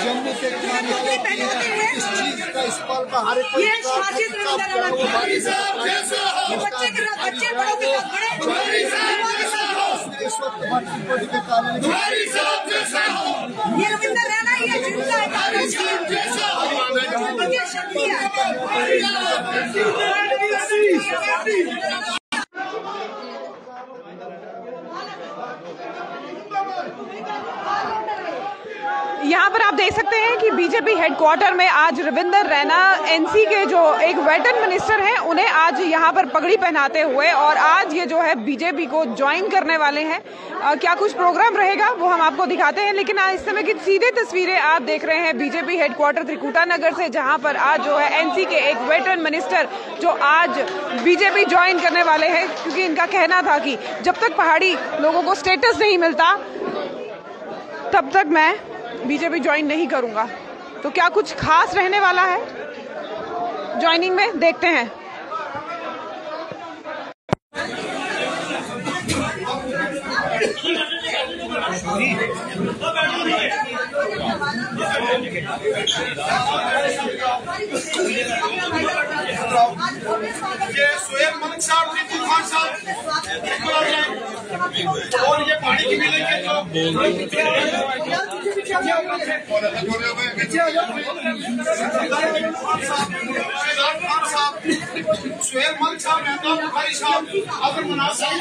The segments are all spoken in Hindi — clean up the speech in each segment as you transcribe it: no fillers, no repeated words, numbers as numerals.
जम्मू के इस चीज का इस पल का हर कोई इस वक्त भर्ती कोटी के कारण यहाँ पर आप देख सकते हैं कि बीजेपी हेडक्वार्टर में आज रविंदर रैना एनसी के जो एक वेटरन मिनिस्टर हैं उन्हें आज यहाँ पर पगड़ी पहनाते हुए और आज ये जो है बीजेपी को ज्वाइन करने वाले हैं। क्या कुछ प्रोग्राम रहेगा वो हम आपको दिखाते हैं, लेकिन आज इस समय की सीधे तस्वीरें आप देख रहे हैं बीजेपी हेडक्वार्टर त्रिकुटा नगर से, जहाँ पर आज जो है एनसी के एक वेटरन मिनिस्टर जो आज बीजेपी ज्वाइन करने वाले हैं, क्योंकि इनका कहना था कि जब तक पहाड़ी लोगों को स्टेटस नहीं मिलता तब तक मैं बीजेपी ज्वाइन नहीं करूंगा। तो क्या कुछ खास रहने वाला है ज्वाइनिंग में, देखते हैं। ये सोहेल मलिक साहब, टीपू खान साहब और ये पानी की बिल के सोहेल मलिक साहब, मेहताब बुखारी साहब, अब्दुल मनाफ साहब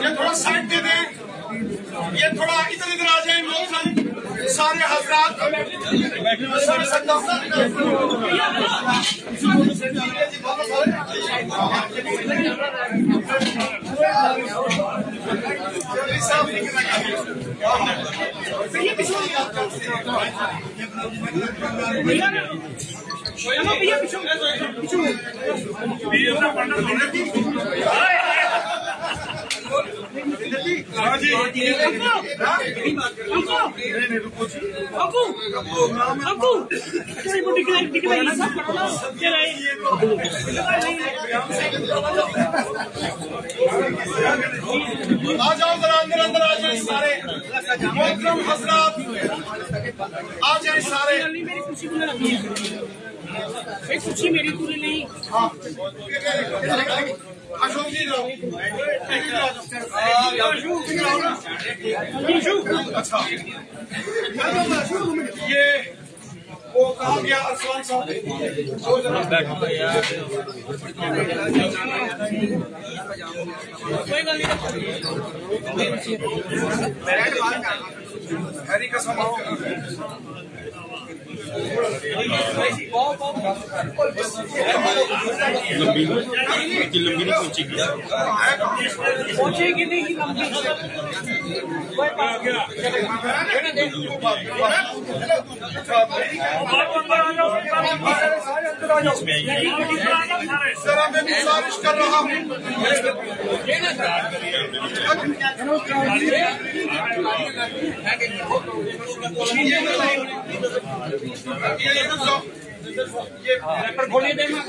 ये थोड़ा साइड दे दें, ये थोड़ा इधर आ जाए लोग सारे हजरात। आ जाओ जरा अंदर आ जाए सारे मोहतरम हजरात, आ जाए सारे। खुशी मेरी पूरी नहीं। हाँ अशोक जी अच्छा, ये वो कहा गया अरसलान साहब हैरी का समाप्त लंबी नहीं पहुंचेगी नहीं जरा मैं गुजारिश कर रहा हूँ, ये पेपर खोलिए देना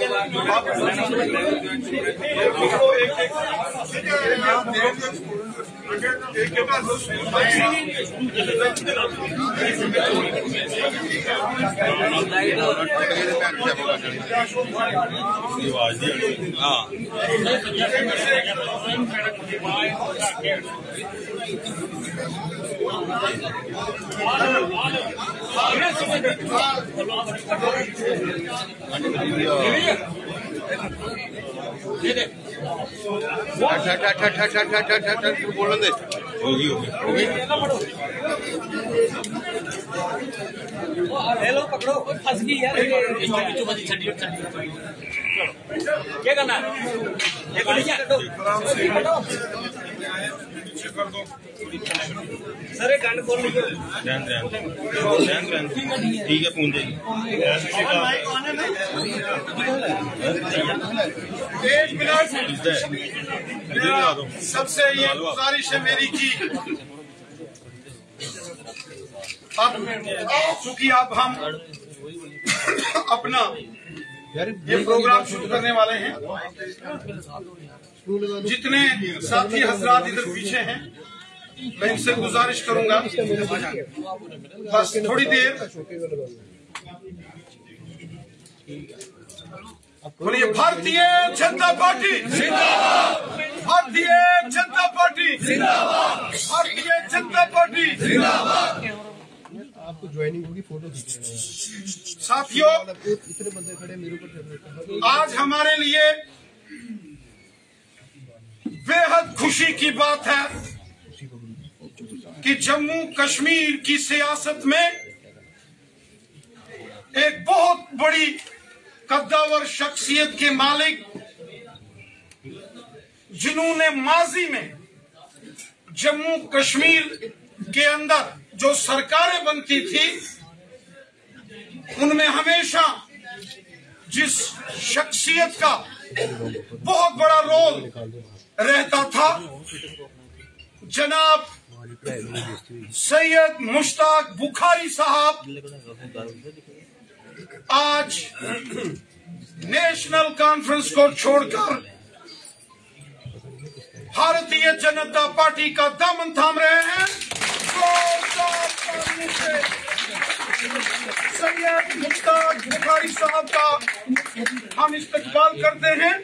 बोलन दे होगी हेलो पकड़ो फंस गई यार क्या करना है कर दो सर गंड खोल लीजिए ठीक है पूंज एक मिनट सबसे ये गुजारिश है मेरी की अब चूंकि अब हम अपना ये प्रोग्राम शुरू करने वाले हैं, जितने साथी हजरात इधर पीछे हैं मैं इनसे गुजारिश करूंगा बस थोड़ी देर बोलिए भारतीय जनता पार्टी जिंदाबाद, भारतीय जनता पार्टी जिंदाबाद, भारतीय जनता पार्टी जिंदाबाद। आपको ज्वाइनिंग होगी, फोटो साथियों इतने बंदे खड़े मेरे ऊपर आज हमारे लिए बेहद खुशी की बात है कि जम्मू कश्मीर की सियासत में एक बहुत बड़ी कद्दावर शख्सियत के मालिक, जिन्होंने माजी में जम्मू कश्मीर के अंदर जो सरकारें बनती थी उनमें हमेशा जिस शख्सियत का बहुत बड़ा रोल रहता था, जनाब सैयद मुश्ताक बुखारी साहब आज नेशनल कॉन्फ्रेंस को छोड़कर भारतीय जनता पार्टी का दामन थाम रहे हैं। सैयद मुश्ताक बुखारी साहब का हम इस्तकबाल करते हैं।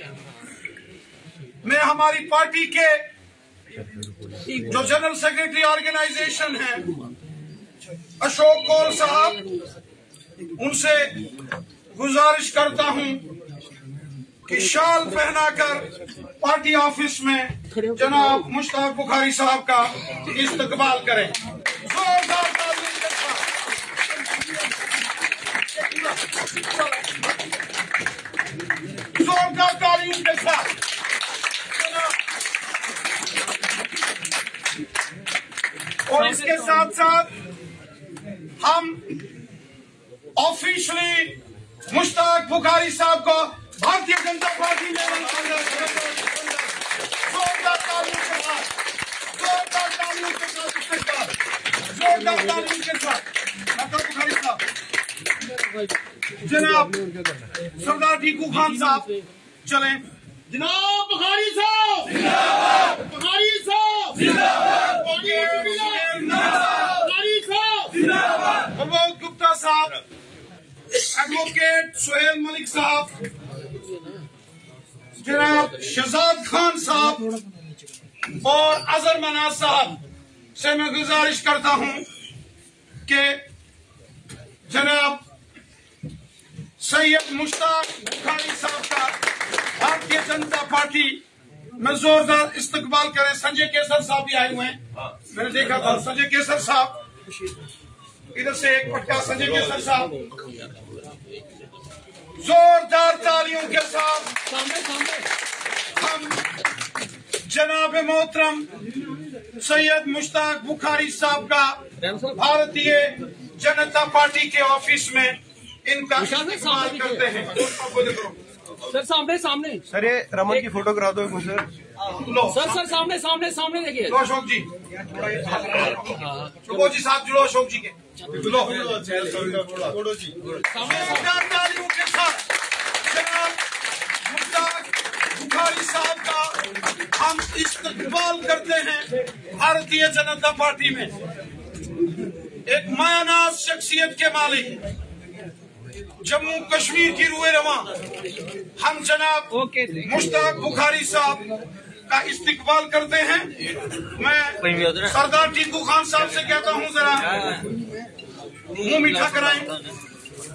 मैं हमारी पार्टी के जो जनरल सेक्रेटरी ऑर्गेनाइजेशन है अशोक कौल साहब, उनसे गुजारिश करता हूं कि शाल पहनाकर पार्टी ऑफिस में जनाब मुश्ताक बुखारी साहब का इस्तकबाल करें। जोरदार तालियों के साथ, जोरदार तालियों के साथ। और इसके साथ साथ हम ऑफिशियली मुश्ताक बुखारी साहब को भारतीय जनता पार्टी में जोरदार तालियों के साथ, जोरदार तालियों के साथ, जोरदार तालियों के साथ बुखारी साहब, जनाब सरदार टीकू खान साहब चलें। जनाब बुखारी साहब जिंदाबाद, बुखारी साहब जिंदाबाद, बुखारी साहब जिंदाबाद, प्रमोद गुप्ता साहब, एडवोकेट सुहेल मलिक साहब, जनाब शहजाद खान साहब और अजहर मनाज साहब से मैं गुजारिश करता हूं कि जनाब सैयद मुश्ताक बुखारी साहब का भारतीय जनता पार्टी में जोरदार इस्तकबाल करें। संजय केसर साहब भी आए हुए हैं, मैंने देखा था। संजय केसर साहब इधर से एक पटका, संजय केसर साहब जोरदार तालियों के साथ हम जनाब मोहतरम सैयद मुश्ताक बुखारी साहब का भारतीय जनता पार्टी के ऑफिस में इनका इस्तेमाल करते हैं। सर सामने सामने सर ये रमन की फोटो करा दो मुझे। लो सर सामने सामने सामने देखिए। लो अशोक जी, सुबोध जी साथ जुड़ो अशोक जी के। लो तालियों के साथ जनाब मुश्ताक बुखारी साहब का हम इस्तकबाल करते हैं भारतीय जनता पार्टी में। एक मायानाज शख्सियत के मालिक, जम्मू कश्मीर की रूए रवा हम जनाब मुश्ताक बुखारी साहब का इस्तकबाल करते हैं। मैं सरदार टीकू खान साहब से कहता हूं जरा मुंह मीठा कराएं,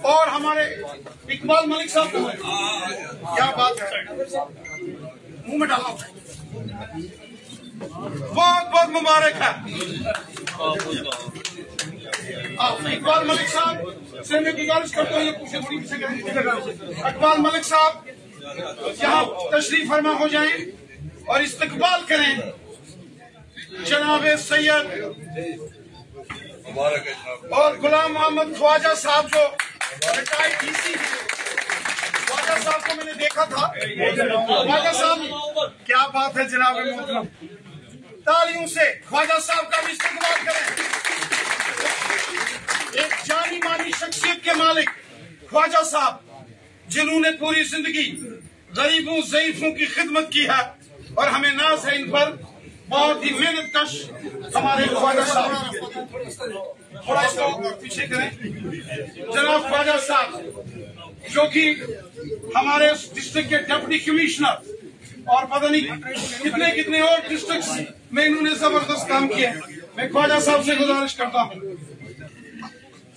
और हमारे इकबाल मलिक साहब को क्या बात है, मुंह में डाला बहुत बहुत मुबारक है। इकबाल मलिक साहब से मैं गुजारिश करता हूँ, ये पूछे थोड़ी पीछे इकबाल मलिक साहब यहाँ तशरीफ फरमा हो जाएं और इस्तकबाल करें जनाब सैयद और गुलाम मोहम्मद ख्वाजा साहब जो रिटायर्ड डीसी हैं, ख्वाजा साहब को मैंने देखा था। ख्वाजा साहब, क्या बात है जनाब मोहतरम, तालियों से ख्वाजा साहब का भी इस्तेमाल करें। एक जानी मानी शख्सियत के मालिक ख्वाजा साहब, जिन्होंने पूरी जिंदगी गरीबों ज़ईफों की खिदमत की है और हमें नाज है इन पर। बहुत ही मेहनत कश हमारे ख्वाजा साहब, थोड़ा इसको पीछे करें। जनाब ख्वाजा साहब जो कि हमारे डिस्ट्रिक्ट के डिप्टी कमिश्नर और पता नहीं कितने कितने और डिस्ट्रिक्ट में इन्होंने जबरदस्त काम किया है। मैं ख्वाजा साहब से गुजारिश करता हूँ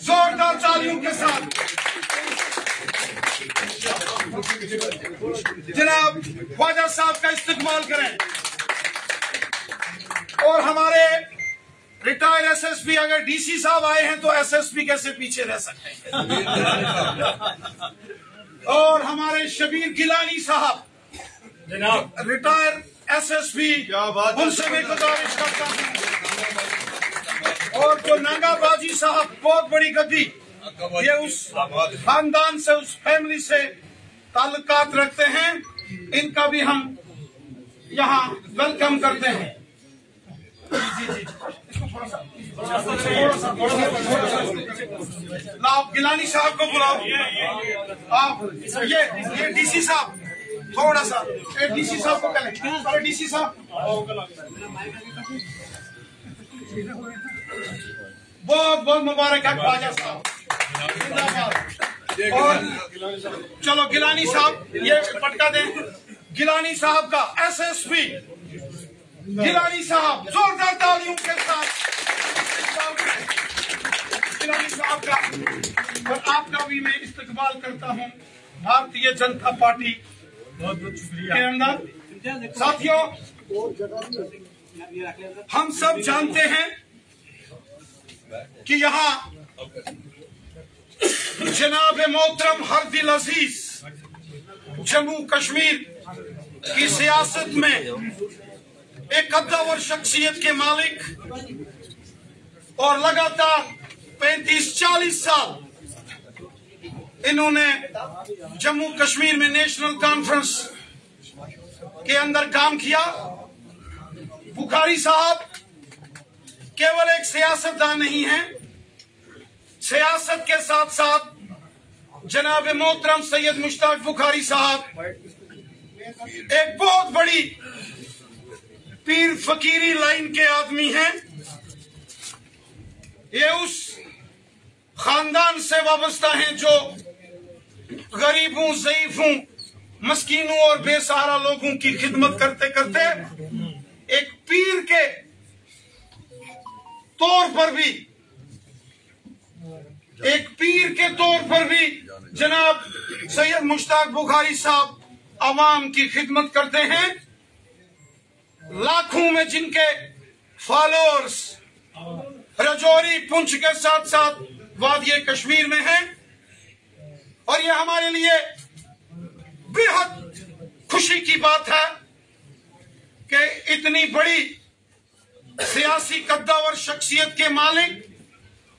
जोरदार तालियों के साथ जनाब ख्वाजा साहब का इस्तेमाल करें। और हमारे रिटायर्ड एसएसपी, अगर डीसी साहब आए हैं तो एसएसपी कैसे पीछे रह सकते हैं। और हमारे शबीर गिलानी साहब जनाब रिटायर्ड एसएसपी, उनसे भी गुजारिश करता हूं। और जो नागाबाजी साहब बहुत बड़ी गद्दी, ये उस खानदान से, उस फैमिली से ताल्लुकात रखते हैं, इनका भी हम यहाँ वेलकम करते हैं। आप गिलानी साहब को बुलाओ। आप ये डीसी साहब, थोड़ा सा डीसी साहब को कहें। अरे डीसी साहब, बहुत बहुत मुबारक है ख्वाजा साहब, जिंदाबाद। और चलो गिलानी साहब, ये पटका दें गिलानी साहब का, एसएसपी गिलानी साहब, जोरदार तालियों के साथ गिलानी साहब का। और आपका भी मैं इस्तकबाल करता हूं भारतीय जनता पार्टी के अंदर। साथियों, हम सब जानते हैं कि यहाँ जनाब मोहतरम हरदिल अजीज जम्मू कश्मीर की सियासत में एक कद्दावर शख्सियत के मालिक और लगातार 35-40 साल इन्होंने जम्मू कश्मीर में नेशनल कॉन्फ्रेंस के अंदर काम किया। बुखारी साहब केवल एक सियासतदान नहीं है, सियासत के साथ साथ जनाब मोहतरम सैयद मुश्ताक बुखारी साहब एक बहुत बड़ी पीर फकीरी लाइन के आदमी हैं। ये उस खानदान से वाबस्ता हैं जो गरीबों, ज़ईफों, मस्कीनों और बेसहारा लोगों की खिदमत करते करते एक पीर के तौर पर भी जनाब सैयद मुश्ताक बुखारी साहब अवाम की खिदमत करते हैं। लाखों में जिनके फॉलोअर्स राजौरी, पुंछ के साथ साथ वादिये कश्मीर में हैं। और ये हमारे लिए बेहद खुशी की बात है कि इतनी बड़ी सियासी कद्दावर शख्सियत के मालिक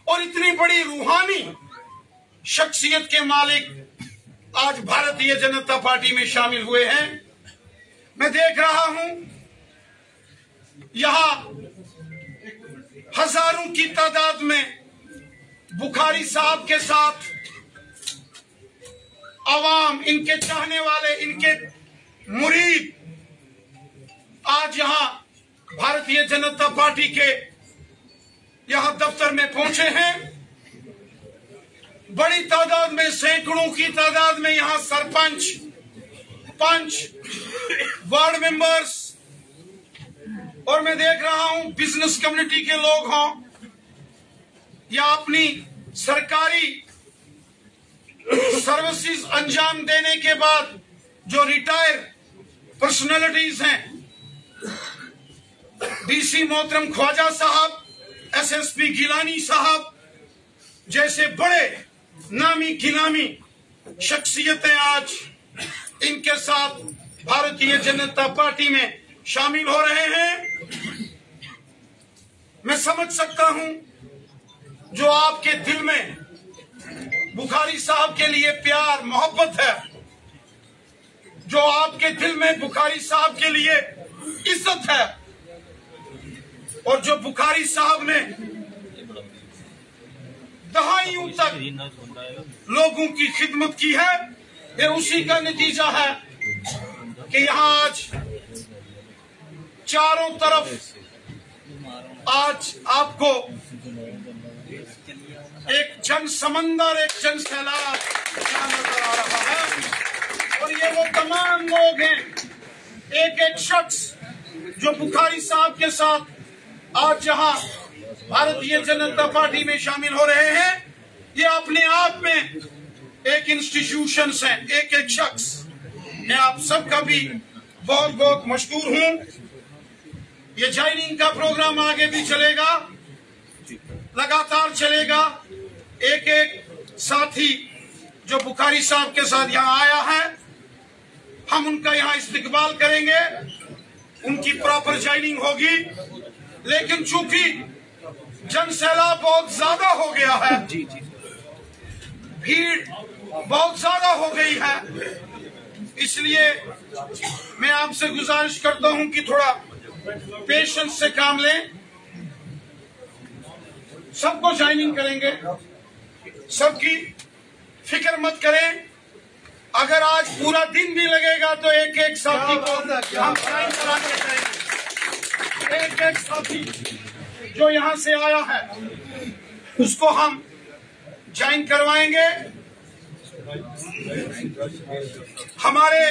और इतनी बड़ी रूहानी शख्सियत के मालिक आज भारतीय जनता पार्टी में शामिल हुए हैं। मैं देख रहा हूं यहां हजारों की तादाद में बुखारी साहब के साथ आवाम, इनके चाहने वाले, इनके मुरीद आज यहां भारतीय जनता पार्टी के यहां दफ्तर में पहुंचे हैं। बड़ी तादाद में, सैकड़ों की तादाद में यहां सरपंच, पंच, वार्ड मेंबर्स और मैं देख रहा हूं बिजनेस कम्युनिटी के लोग हों या अपनी सरकारी सर्विसेज अंजाम देने के बाद जो रिटायर पर्सनैलिटीज हैं, डीसी मोहतरम ख्वाजा साहब, एसएसपी गिलानी साहब जैसे बड़े नामी गिलामी शख्सियतें आज इनके साथ भारतीय जनता पार्टी में शामिल हो रहे हैं। मैं समझ सकता हूं जो आपके दिल में बुखारी साहब के लिए प्यार मोहब्बत है, जो आपके दिल में बुखारी साहब के लिए इज्जत है, और जो बुखारी साहब ने दहाइयों तक लोगों की खिदमत की है, ये उसी का नतीजा है कि यहाँ आज चारों तरफ आज आपको एक जन समंदर, एक जन सैलाब नजर आ रहा है। और ये वो तमाम लोग हैं, एक एक शख्स जो बुखारी साहब के साथ आज जहां भारतीय जनता पार्टी में शामिल हो रहे हैं, ये अपने आप में एक इंस्टीट्यूशंस हैं, एक एक शख्स। मैं आप सबका भी बहुत बहुत मशकूर हूं। ये ज्वाइनिंग का प्रोग्राम आगे भी चलेगा, लगातार चलेगा। एक एक साथी जो बुखारी साहब के साथ यहाँ आया है, हम उनका यहाँ इस्तिकबाल करेंगे, उनकी प्रॉपर ज्वाइनिंग होगी। लेकिन चूंकि जन सैलाब बहुत ज्यादा हो गया है, भीड़ बहुत ज्यादा हो गई है, इसलिए मैं आपसे गुजारिश करता हूं कि थोड़ा पेशेंस से काम लें। सबको ज्वाइनिंग करेंगे, सबकी फिक्र मत करें। अगर आज पूरा दिन भी लगेगा तो एक एक साथी को हम ज्वाइन करा के जाएंगे। एक एक साथी जो यहाँ से आया है उसको हम ज्वाइन करवाएंगे। हमारे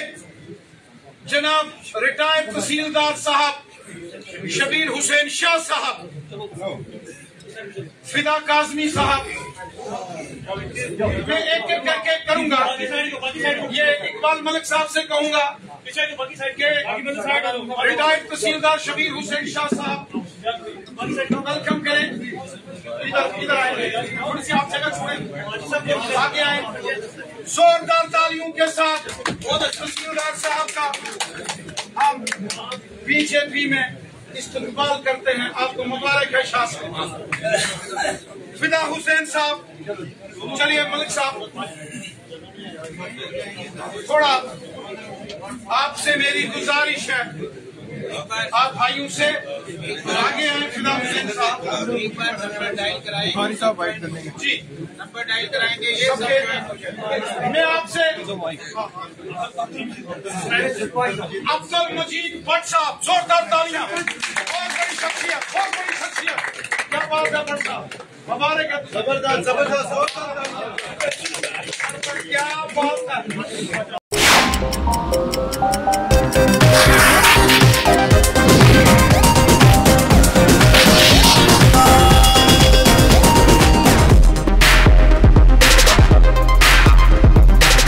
जनाब रिटायर्ड तहसीलदार साहब शबीर हुसैन शाह साहब, फिदा काजमी साहब, मैं एक एक करके करूंगा। ये इकबाल मलिक साहब से कहूंगा कि रिटायर्ड तहसीलदार शबीर हुसैन शाह साहब वेलकम करें। इधर आएंगे, थोड़ी सी आप जगह छोड़ें, आगे आए। जोरदार तालियों के साथ तहसीलदार साहब का हम बीजेपी में इस्तेमाल करते हैं। आपको मुबारक है शाह साहब। फिदा हुसैन साहब, चलिए मलिक साहब, थोड़ा आपसे मेरी गुजारिश है, आप भाइयों से आगे आए। फिदा हुसैन साहब एक बार नंबर डायल कराएंगे जी, नंबर डायल कराएंगे। ये सब मैं आपसे अब्दुल मजीद भट्ट साहब, जोरदार तालियां। बहुत बड़ी शख्सियत, बहुत बड़ी शख्सियत। क्या बात है भट्ट साहब, मुबारक है। जबरदस्त जबरदस्त, क्या बात है।